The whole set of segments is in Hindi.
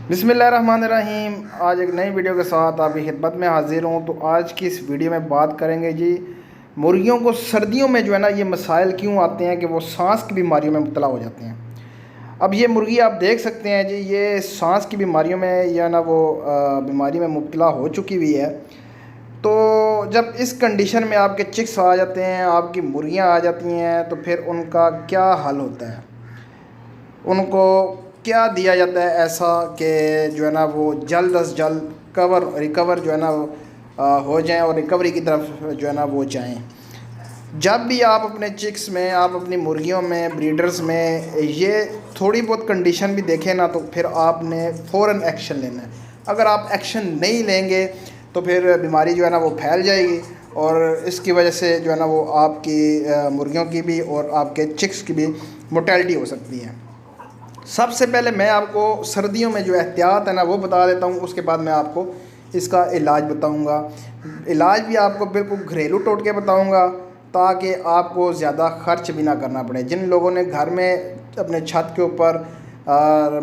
बिस्मिल्लाहिर्रहमानिर्रहीम। आज एक नई वीडियो के साथ आपकी खिदमत में हाज़िर हूँ। तो आज की इस वीडियो में बात करेंगे जी, मुर्गियों को सर्दियों में जो है ना ये मसाइल क्यों आते हैं कि वो सांस की बीमारियों में मुब्तला हो जाते हैं। अब ये मुर्गी आप देख सकते हैं जी, ये सांस की बीमारियों में या ना वो बीमारी में मुब्तला हो चुकी हुई है। तो जब इस कंडीशन में आपके चिक्स आ जाते हैं, आपकी मुर्गियाँ आ जाती हैं, तो फिर उनका क्या हाल होता है, उनको क्या दिया जाता है ऐसा कि जो है ना वो जल्द अज जल्द रिकवर जो है ना हो जाएं और रिकवरी की तरफ जो है ना वो जाएं। जब भी आप अपने चिक्स में, आप अपनी मुर्गियों में, ब्रीडर्स में ये थोड़ी बहुत कंडीशन भी देखें ना, तो फिर आपने फ़ौरन एक्शन लेना है। अगर आप एक्शन नहीं लेंगे तो फिर बीमारी जो है ना वो फैल जाएगी और इसकी वजह से जो है ना वो आपकी मुर्गियों की भी और आपके चिक्स की भी मोर्टेलिटी हो सकती है। सबसे पहले मैं आपको सर्दियों में जो एहतियात है ना वो बता देता हूँ, उसके बाद मैं आपको इसका इलाज बताऊँगा। इलाज भी आपको बिल्कुल घरेलू टोटके बताऊँगा ताकि आपको ज़्यादा खर्च भी ना करना पड़े। जिन लोगों ने घर में अपने छत के ऊपर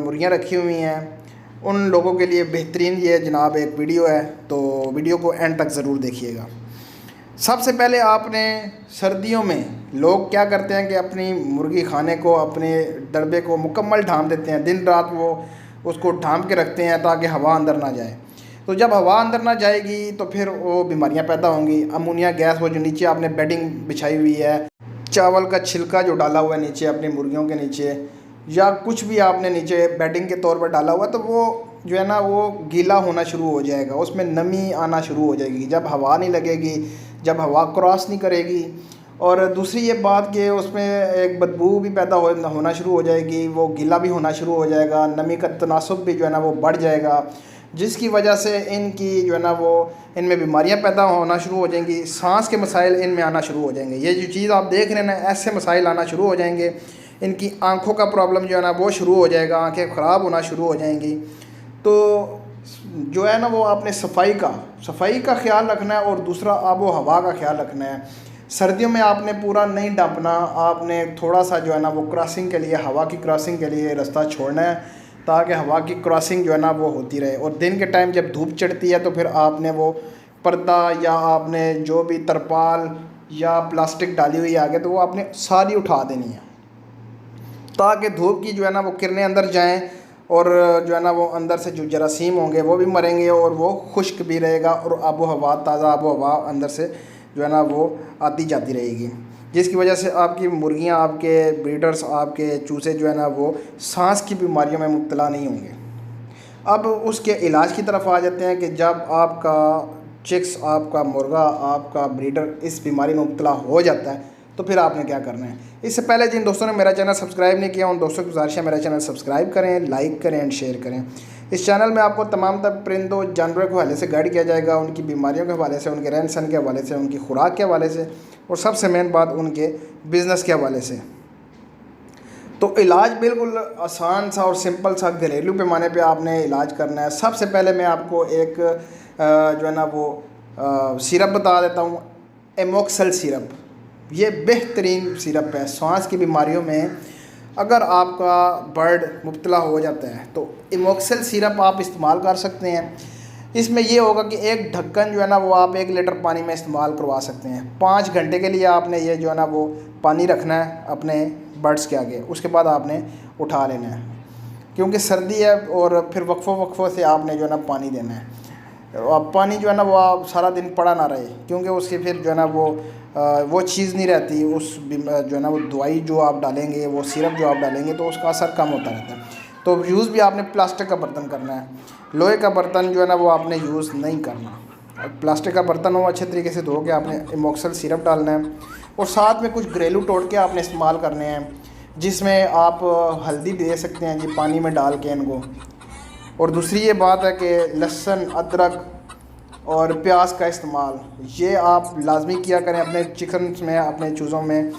मुर्गियाँ रखी हुई हैं, उन लोगों के लिए बेहतरीन ये जनाब एक वीडियो है, तो वीडियो को एंड तक ज़रूर देखिएगा। सबसे पहले आपने सर्दियों में लोग क्या करते हैं कि अपनी मुर्गी खाने को, अपने डरबे को मुकम्मल ढाँप देते हैं। दिन रात वो उसको ढाँप के रखते हैं ताकि हवा अंदर ना जाए। तो जब हवा अंदर ना जाएगी तो फिर वो बीमारियां पैदा होंगी। अमोनिया गैस, वो जो नीचे आपने बेडिंग बिछाई हुई है, चावल का छिलका जो डाला हुआ है नीचे अपनी मुर्गियों के नीचे, या कुछ भी आपने नीचे बेडिंग के तौर पर डाला हुआ है, तो वो जो है ना वो गीला होना शुरू हो जाएगा, उसमें नमी आना शुरू हो जाएगी। जब हवा नहीं लगेगी, जब हवा क्रॉस नहीं करेगी, और दूसरी ये बात कि उसमें एक बदबू भी पैदा होना शुरू हो जाएगी, वो गीला भी होना शुरू हो जाएगा, नमी का तनासुब भी जो है ना वो बढ़ जाएगा, जिसकी वजह से इनकी जो है ना वो इनमें बीमारियां पैदा होना शुरू हो जाएंगी, सांस के मसाइल इनमें आना शुरू हो जाएंगे। ये जो चीज़ आप देख रहे हैं ना, ऐसे मसाइल आना शुरू हो जाएंगे। इनकी आँखों का प्रॉब्लम जो है ना वो शुरू हो जाएगा, आँखें ख़राब होना शुरू हो जाएंगी। तो जो है ना वो आपने सफाई का ख्याल रखना है, और दूसरा आबो हवा का ख्याल रखना है। सर्दियों में आपने पूरा नहीं डंपना, आपने थोड़ा सा जो है ना वो क्रॉसिंग के लिए, हवा की क्रॉसिंग के लिए रास्ता छोड़ना है, ताकि हवा की क्रॉसिंग जो है ना वो होती रहे। और दिन के टाइम जब धूप चढ़ती है तो फिर आपने वो पर्दा या आपने जो भी तरपाल या प्लास्टिक डाली हुई आगे, तो वो आपने सारी उठा देनी है, ताकि धूप की जो है ना वो किरणें अंदर जाएं, और जो है ना वो अंदर से जो जरासीम होंगे वो भी मरेंगे, और वो खुश्क भी रहेगा, और आबो हवा, ताज़ा आबो हवा अंदर से जो है ना वो आती जाती रहेगी, जिसकी वजह से आपकी मुर्गियां, आपके ब्रीडर्स, आपके चूज़े जो है ना वो सांस की बीमारियों में मुब्तला नहीं होंगे। अब उसके इलाज की तरफ आ जाते हैं कि जब आपका चिक्स, आपका मुर्गा, आपका ब्रीडर इस बीमारी में मुब्तला हो जाता है तो फिर आपने क्या करना है। इससे पहले जिन दोस्तों ने मेरा चैनल सब्सक्राइब नहीं किया, उन दोस्तों की गुजारिश है मेरा चैनल सब्सक्राइब करें, लाइक करें एंड शेयर करें। इस चैनल में आपको तमाम तर परिंदों, जानवरों के हवाले से गाइड किया जाएगा, उनकी बीमारियों के हवाले से, उनके रहन सहन के हवाले से, उनकी खुराक के हवाले से, और सबसे मेन बात उनके बिज़नेस के हवाले से। तो इलाज बिल्कुल आसान सा और सिंपल सा घरेलू पैमाने पे आपने इलाज करना है। सबसे पहले मैं आपको एक जो है ना वो सिरप बता देता हूँ, एमोक्सल सिरप। ये बेहतरीन सिरप है सांस की बीमारियों में। अगर आपका बर्ड मुब्तला हो जाता है तो एमोक्सल सिरप आप इस्तेमाल कर सकते हैं। इसमें ये होगा कि एक ढक्कन जो है ना वो आप 1 लीटर पानी में इस्तेमाल करवा सकते हैं। 5 घंटे के लिए आपने ये जो है ना वो पानी रखना है अपने बर्ड्स के आगे, उसके बाद आपने उठा लेना है, क्योंकि सर्दी है और फिर वक्फों से आपने जो है ना पानी देना है। अब पानी जो है ना वो आप सारा दिन पड़ा ना रहे, क्योंकि उसके फिर जो है ना वो चीज़ नहीं रहती, उस जो है ना वो दवाई जो आप डालेंगे, वो सिरप जो आप डालेंगे, तो उसका असर कम होता रहता है। तो यूज़ भी आपने प्लास्टिक का बर्तन करना है, लोहे का बर्तन जो है ना वो आपने यूज़ नहीं करना। प्लास्टिक का बर्तन हो, अच्छे तरीके से धो के आपने एमोक्सल सिरप डालना है, और साथ में कुछ घरेलू टोटके आपने इस्तेमाल करने हैं, जिसमें आप हल्दी दे सकते हैं जी पानी में डाल के इनको। और दूसरी ये बात है कि लहसुन, अदरक और प्याज का इस्तेमाल ये आप लाजमी किया करें अपने चिकन में, अपने चूज़ों में,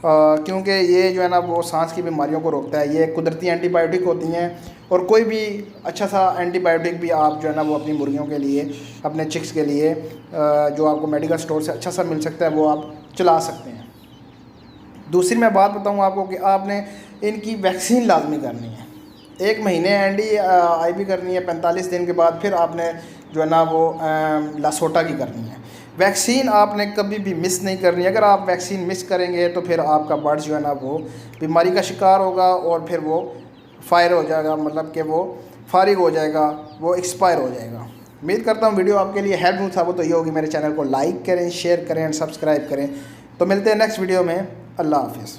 क्योंकि ये जो है ना वो सांस की बीमारियों को रोकता है। ये कुदरती एंटीबायोटिक होती हैं, और कोई भी अच्छा सा एंटीबायोटिक भी आप जो है ना वो अपनी मुर्गियों के लिए, अपने चिक्स के लिए जो आपको मेडिकल स्टोर से अच्छा सा मिल सकता है, वो आप चला सकते हैं। दूसरी मैं बात बताऊँ आपको कि आपने इनकी वैक्सीन लाजमी करनी है। 1 महीने IB करनी है, 45 दिन के बाद फिर आपने जो है ना वो लासोटा की करनी है। वैक्सीन आपने कभी भी मिस नहीं करनी। अगर आप वैक्सीन मिस करेंगे तो फिर आपका बर्ड जो है ना वो बीमारी का शिकार होगा और फिर वो फायर हो जाएगा, मतलब कि वो फारिग हो जाएगा, वो एक्सपायर हो जाएगा। उम्मीद करता हूँ वीडियो आपके लिए हेल्पफुल साबित हुई होगी। मेरे चैनल को लाइक करें, शेयर करें एंड सब्सक्राइब करें। तो मिलते हैं नेक्स्ट वीडियो में। अल्लाह हाफिज़।